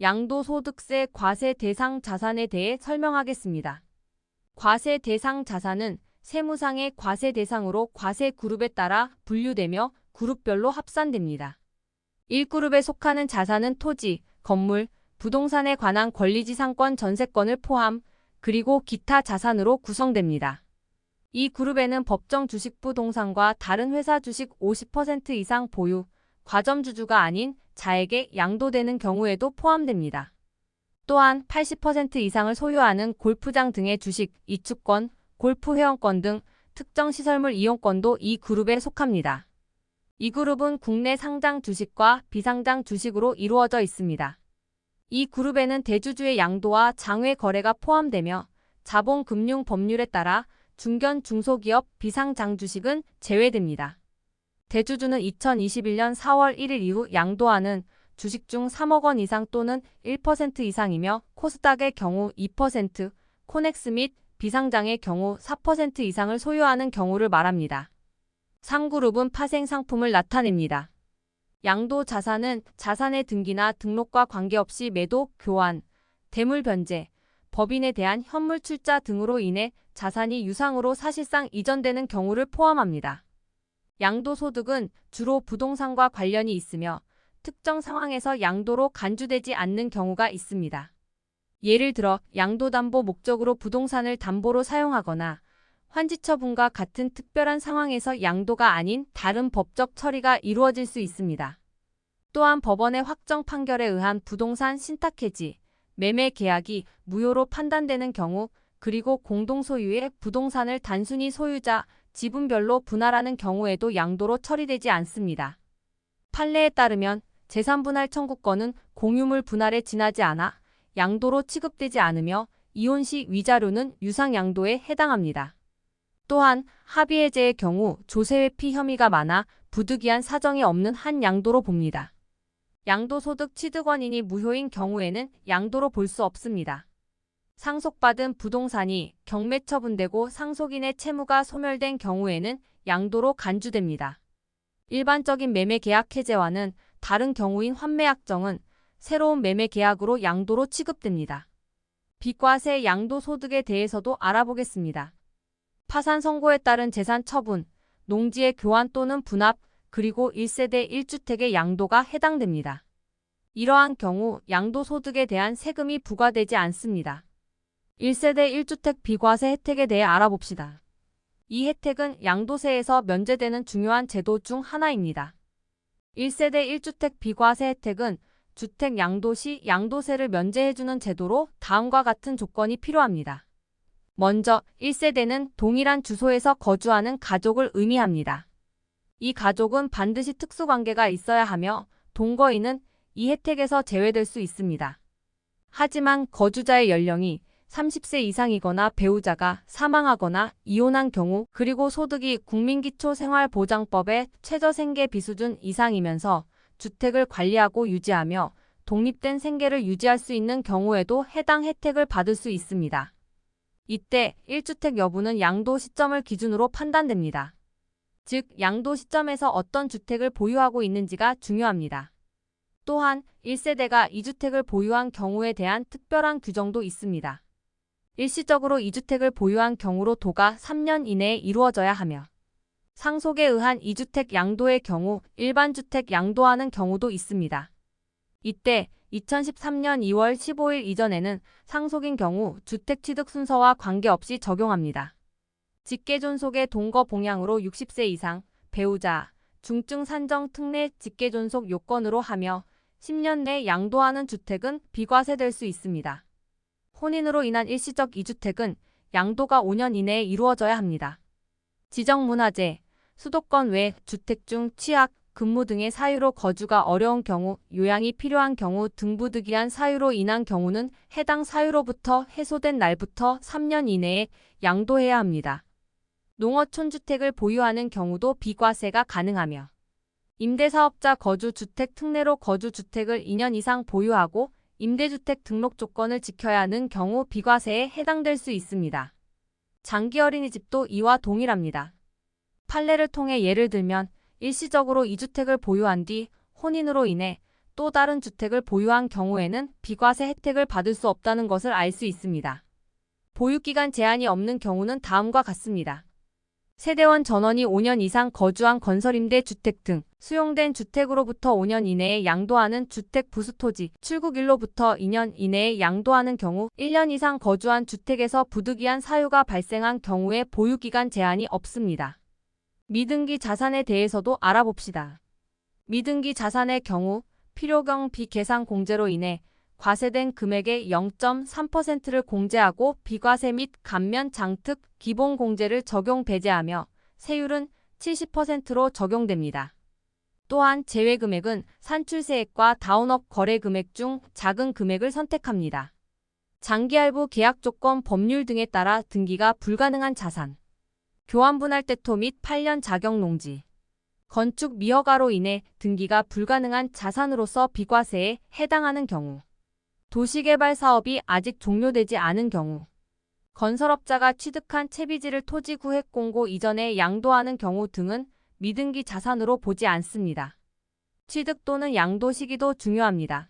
양도소득세 과세 대상 자산에 대해 설명하겠습니다. 과세 대상 자산은 세무상의 과세 대상으로 과세 그룹에 따라 분류되며 그룹별로 합산됩니다. 1그룹에 속하는 자산은 토지, 건물, 부동산에 관한 권리지상권 전세권을 포함, 그리고 기타 자산으로 구성됩니다. 이 그룹에는 법정 주식 부동산과 다른 회사 주식 50% 이상 보유, 과점주주가 아닌 자에게 양도되는 경우에도 포함됩니다. 또한 80% 이상을 소유하는 골프장 등의 주식, 이축권, 골프 회원권 등 특정 시설물 이용권도 이 그룹에 속합니다. 이 그룹은 국내 상장 주식과 비상장 주식으로 이루어져 있습니다. 이 그룹에는 대주주의 양도와 장외 거래가 포함되며 자본금융 법률에 따라 중견 중소기업 비상장 주식은 제외됩니다. 대주주는 2021년 4월 1일 이후 양도하는 주식 중 3억 원 이상 또는 1% 이상이며 코스닥의 경우 2%, 코넥스 및 비상장의 경우 4% 이상을 소유하는 경우를 말합니다. 상그룹은 파생 상품을 나타냅니다. 양도 자산은 자산의 등기나 등록과 관계없이 매도, 교환, 대물 변제, 법인에 대한 현물 출자 등으로 인해 자산이 유상으로 사실상 이전되는 경우를 포함합니다. 양도소득은 주로 부동산과 관련이 있으며 특정 상황에서 양도로 간주되지 않는 경우가 있습니다. 예를 들어 양도담보 목적으로 부동산을 담보로 사용하거나 환지처분과 같은 특별한 상황에서 양도가 아닌 다른 법적 처리가 이루어질 수 있습니다. 또한 법원의 확정 판결에 의한 부동산 신탁해지, 매매 계약이 무효로 판단되는 경우, 그리고 공동소유의 부동산을 단순히 소유자, 지분별로 분할하는 경우에도 양도로 처리되지 않습니다. 판례에 따르면 재산분할 청구권은 공유물 분할에 지나지 않아 양도로 취급되지 않으며 이혼 시 위자료는 유상양도에 해당합니다. 또한 합의해제의 경우 조세회피 혐의가 많아 부득이한 사정이 없는 한 양도로 봅니다. 양도소득 취득원인이 무효인 경우에는 양도로 볼 수 없습니다. 상속받은 부동산이 경매처분되고 상속인의 채무가 소멸된 경우에는 양도로 간주됩니다. 일반적인 매매계약 해제와는 다른 경우인 환매약정은 새로운 매매계약으로 양도로 취급됩니다. 비과세 양도소득에 대해서도 알아보겠습니다. 파산 선고에 따른 재산 처분, 농지의 교환 또는 분합, 그리고 1세대 1주택의 양도가 해당됩니다. 이러한 경우 양도소득에 대한 세금이 부과되지 않습니다. 1세대 1주택 비과세 혜택에 대해 알아봅시다. 이 혜택은 양도세에서 면제되는 중요한 제도 중 하나입니다. 1세대 1주택 비과세 혜택은 주택 양도 시 양도세를 면제해주는 제도로 다음과 같은 조건이 필요합니다. 먼저 1세대는 동일한 주소에서 거주하는 가족을 의미합니다. 이 가족은 반드시 특수관계가 있어야 하며 동거인은 이 혜택에서 제외될 수 있습니다. 하지만 거주자의 연령이 30세 이상이거나 배우자가 사망하거나 이혼한 경우, 그리고 소득이 국민기초생활보장법의 최저생계비수준 이상이면서 주택을 관리하고 유지하며 독립된 생계를 유지할 수 있는 경우에도 해당 혜택을 받을 수 있습니다. 이때 1주택 여부는 양도 시점을 기준으로 판단됩니다. 즉, 양도 시점에서 어떤 주택을 보유하고 있는지가 중요합니다. 또한 1세대가 2주택을 보유한 경우에 대한 특별한 규정도 있습니다. 일시적으로 2주택을 보유한 경우로 도가 3년 이내에 이루어져야 하며 상속에 의한 2주택 양도의 경우 일반 주택 양도하는 경우도 있습니다. 이때 2013년 2월 15일 이전에는 상속인 경우 주택 취득 순서와 관계없이 적용합니다. 직계존속의 동거 봉양으로 60세 이상, 배우자, 중증 산정 특례 직계존속 요건으로 하며 10년 내 양도하는 주택은 비과세될 수 있습니다. 혼인으로 인한 일시적 2주택은 양도가 5년 이내에 이루어져야 합니다. 지정문화재, 수도권 외 주택 중 취약, 근무 등의 사유로 거주가 어려운 경우, 요양이 필요한 경우, 등부득이한 사유로 인한 경우는 해당 사유로부터 해소된 날부터 3년 이내에 양도해야 합니다. 농어촌주택을 보유하는 경우도 비과세가 가능하며 임대사업자 거주주택 특례로 거주주택을 2년 이상 보유하고 임대주택 등록 조건을 지켜야 하는 경우 비과세에 해당될 수 있습니다. 장기 어린이집도 이와 동일합니다. 판례를 통해 예를 들면 일시적으로 2주택을 보유한 뒤 혼인으로 인해 또 다른 주택을 보유한 경우에는 비과세 혜택을 받을 수 없다는 것을 알 수 있습니다. 보유기간 제한이 없는 경우는 다음과 같습니다. 세대원 전원이 5년 이상 거주한 건설임대 주택 등 수용된 주택으로부터 5년 이내에 양도하는 주택 부수토지 출국일로부터 2년 이내에 양도하는 경우 1년 이상 거주한 주택에서 부득이한 사유가 발생한 경우에 보유기간 제한이 없습니다. 미등기 자산에 대해서도 알아봅시다. 미등기 자산의 경우 필요경 비계산 공제로 인해 과세된 금액의 0.3%를 공제하고 비과세 및 감면 장특 기본 공제를 적용 배제하며 세율은 70%로 적용됩니다. 또한 제외 금액은 산출세액과 다운업 거래 금액 중 작은 금액을 선택합니다. 장기할부 계약 조건 법률 등에 따라 등기가 불가능한 자산, 교환분할 때토 및 8년 자격 농지, 건축 미허가로 인해 등기가 불가능한 자산으로서 비과세에 해당하는 경우, 도시개발 사업이 아직 종료되지 않은 경우, 건설업자가 취득한 채비지를 토지구획 공고 이전에 양도하는 경우 등은 미등기 자산으로 보지 않습니다. 취득 또는 양도 시기도 중요합니다.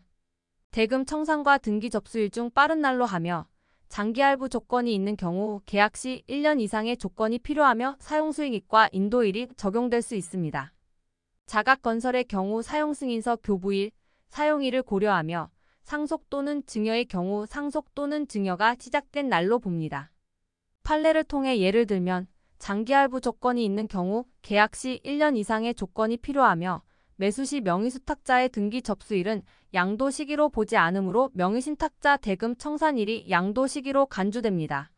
대금 청산과 등기 접수일 중 빠른 날로 하며 장기할부 조건이 있는 경우 계약 시 1년 이상의 조건이 필요하며 사용수익과 인도일이 적용될 수 있습니다. 자각건설의 경우 사용승인서 교부일, 사용일을 고려하며 상속 또는 증여의 경우 상속 또는 증여가 시작된 날로 봅니다. 판례를 통해 예를 들면 장기할부 조건이 있는 경우 계약 시 1년 이상의 조건이 필요하며 매수 시 명의수탁자의 등기 접수일은 양도 시기로 보지 않으므로 명의신탁자 대금 청산일이 양도 시기로 간주됩니다.